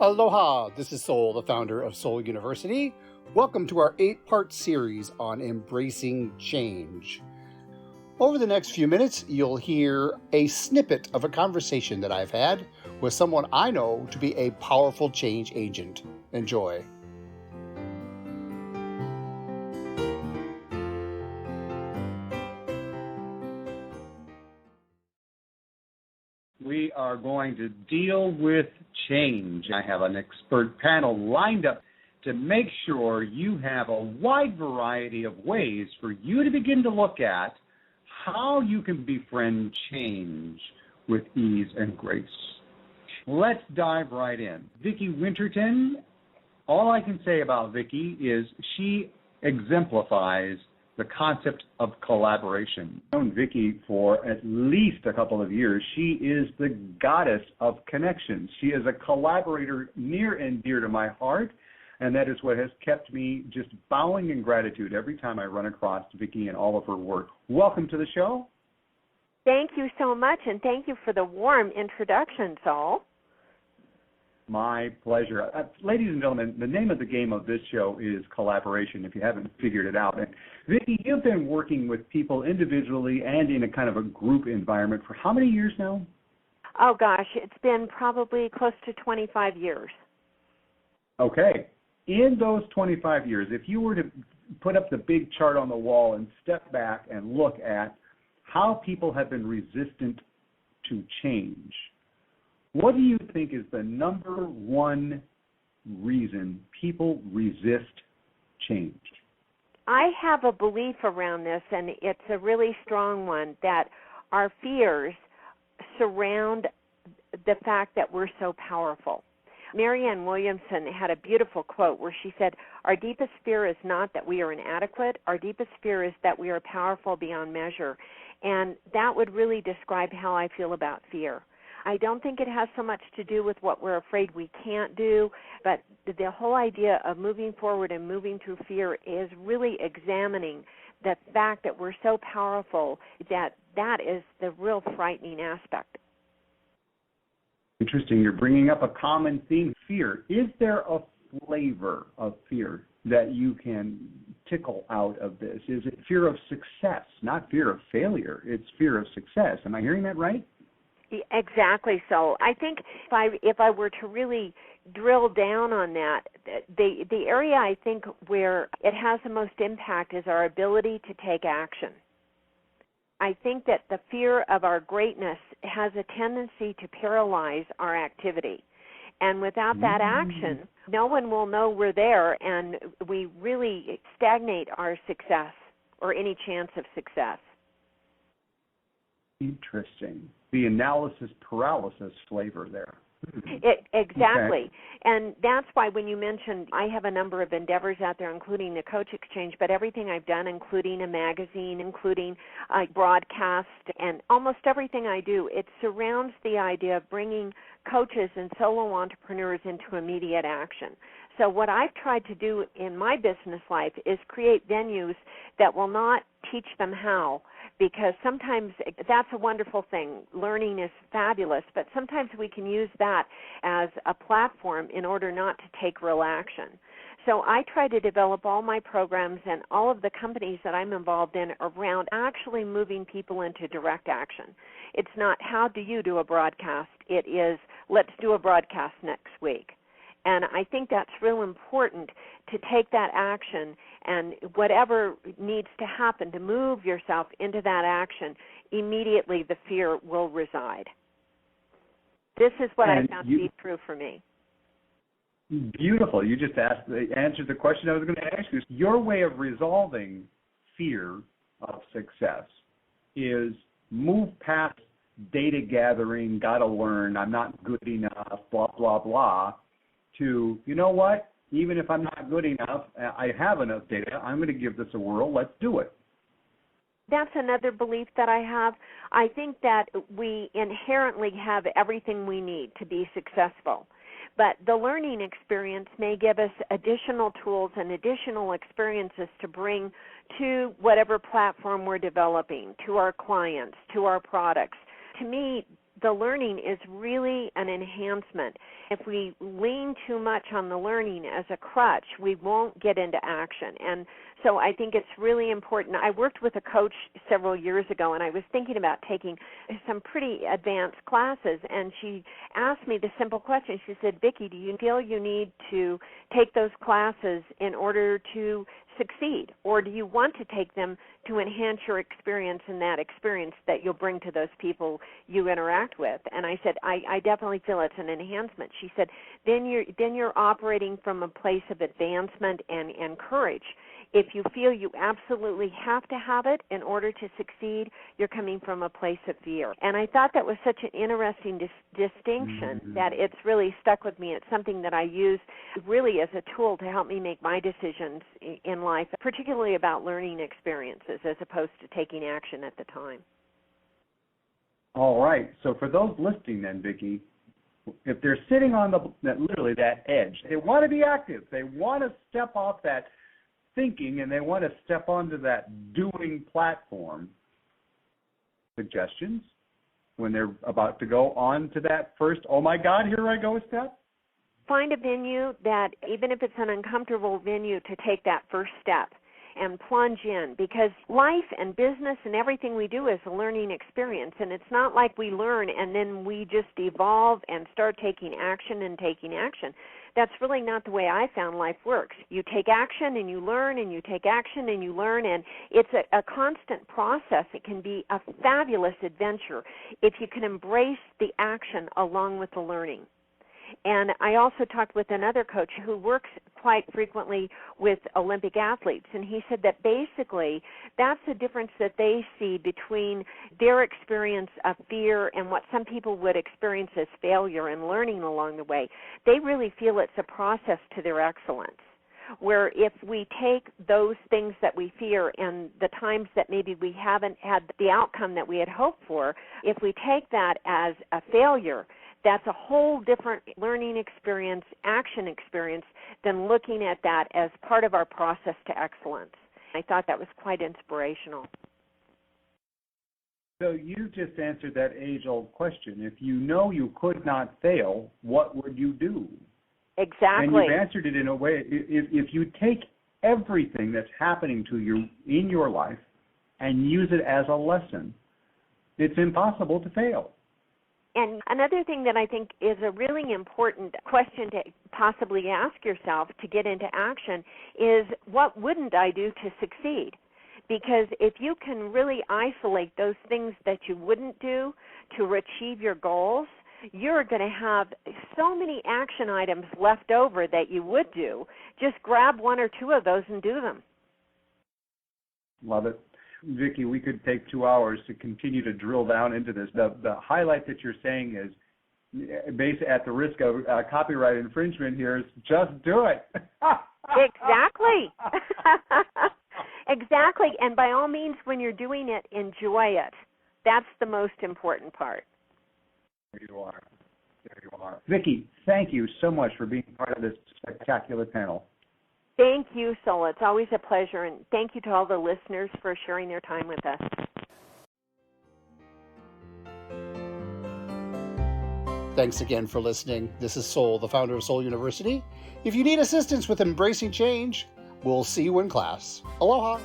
Aloha, this is Sol, the founder of Soul University. Welcome to our 8-part series on embracing change. Over the next few minutes, you'll hear a snippet of a conversation that I've had with someone I know to be a powerful change agent. Enjoy. We are going to deal with change. I have an expert panel lined up to make sure you have a wide variety of ways for you to begin to look at how you can befriend change with ease and grace. Let's dive right in. Viki Winterton, all I can say about Viki is she exemplifies the concept of collaboration. I've known Viki for at least a couple of years. She is the goddess of connections. She is a collaborator near and dear to my heart, and that is what has kept me just bowing in gratitude every time I run across Viki and all of her work. Welcome to the show. Thank you so much, and thank you for the warm introduction, Saul. My pleasure. Ladies and gentlemen, the name of the game of this show is collaboration, if you haven't figured it out. And Viki, you've been working with people individually and in a kind of a group environment for how many years now? Oh, gosh, it's been probably close to 25 years. Okay. In those 25 years, if you were to put up the big chart on the wall and step back and look at how people have been resistant to change, what do you think is the number one reason people resist change? I have a belief around this, and it's a really strong one, that our fears surround the fact that we're so powerful. Marianne Williamson had a beautiful quote where she said, "Our deepest fear is not that we are inadequate. Our deepest fear is that we are powerful beyond measure." And that would really describe how I feel about fear. I don't think it has so much to do with what we're afraid we can't do, but the whole idea of moving forward and moving through fear is really examining the fact that we're so powerful that is the real frightening aspect. Interesting. You're bringing up a common theme, fear. Is there a flavor of fear that you can tickle out of this? Is it fear of success, not fear of failure? It's fear of success. Am I hearing that right? Exactly. So I think if I were to really drill down on that, the area I think where it has the most impact is our ability to take action. I think that the fear of our greatness has a tendency to paralyze our activity. And without that action, no one will know we're there, and we really stagnate our success or any chance of success. Interesting. The analysis paralysis flavor there. Exactly. Okay. And that's why when you mentioned I have a number of endeavors out there, including the Coach Exchange, but everything I've done, including a magazine, including a broadcast, and almost everything I do, it surrounds the idea of bringing coaches and solo entrepreneurs into immediate action. So what I've tried to do in my business life is create venues that will not teach them how, because sometimes that's a wonderful thing. Learning is fabulous, but sometimes we can use that as a platform in order not to take real action. So I try to develop all my programs and all of the companies that I'm involved in around actually moving people into direct action. It's not how do you do a broadcast, it is let's do a broadcast next week. And I think that's real important to take that action, and whatever needs to happen to move yourself into that action, immediately the fear will reside. This is what I found to be true for me. Beautiful. You just answered the question I was going to ask you. Your way of resolving fear of success is move past data gathering, got to learn, I'm not good enough, blah, blah, blah, to, you know what, even if I'm not good enough, I have enough data, I'm going to give this a whirl, let's do it. That's another belief that I have. I think that we inherently have everything we need to be successful, but the learning experience may give us additional tools and additional experiences to bring to whatever platform we're developing, to our clients, to our products. To me, the learning is really an enhancement. If we lean too much on the learning as a crutch, we won't get into action. And so I think it's really important. I worked with a coach several years ago, and I was thinking about taking some pretty advanced classes, and she asked me the simple question. She said, Viki, do you feel you need to take those classes in order to succeed, or do you want to take them to enhance your experience and that experience that you'll bring to those people you interact with? And I said, I definitely feel it's an enhancement. She said, then you're operating from a place of advancement and courage. If you feel you absolutely have to have it in order to succeed, you're coming from a place of fear. And I thought that was such an interesting distinction that it's really stuck with me. It's something that I use really as a tool to help me make my decisions in life, particularly about learning experiences as opposed to taking action at the time. All right. So for those listening then, Viki, if they're sitting on literally that edge, they want to be active. They want to step off that thinking, and they want to step onto that doing platform. Suggestions when they're about to go on to that first, oh my God, here I go step? Find a venue that, even if it's an uncomfortable venue, to take that first step and plunge in, because life and business and everything we do is a learning experience, and it's not like we learn and then we just evolve and start taking action and taking action. That's really not the way I found life works. You take action and you learn, and you take action and you learn, and it's a constant process. It can be a fabulous adventure if you can embrace the action along with the learning. And I also talked with another coach who works quite frequently with Olympic athletes, and he said that basically that's the difference that they see between their experience of fear and what some people would experience as failure and learning along the way. They really feel it's a process to their excellence, where if we take those things that we fear and the times that maybe we haven't had the outcome that we had hoped for, if we take that as a failure, that's a whole different learning experience, action experience, than looking at that as part of our process to excellence. I thought that was quite inspirational. So you just answered that age-old question. If you know you could not fail, what would you do? Exactly. And you've answered it in a way, if you take everything that's happening to you in your life and use it as a lesson, it's impossible to fail. And another thing that I think is a really important question to possibly ask yourself to get into action is, what wouldn't I do to succeed? Because if you can really isolate those things that you wouldn't do to achieve your goals, you're going to have so many action items left over that you would do. Just grab one or two of those and do them. Love it. Viki, we could take 2 hours to continue to drill down into this. The highlight that you're saying is, based at the risk of copyright infringement here, is just do it. Exactly. Exactly. And by all means, when you're doing it, enjoy it. That's the most important part. There you are. There you are. Viki, thank you so much for being part of this spectacular panel. Thank you, Sol. It's always a pleasure, and thank you to all the listeners for sharing their time with us. Thanks again for listening. This is Sol, the founder of Sol University. If you need assistance with embracing change, we'll see you in class. Aloha.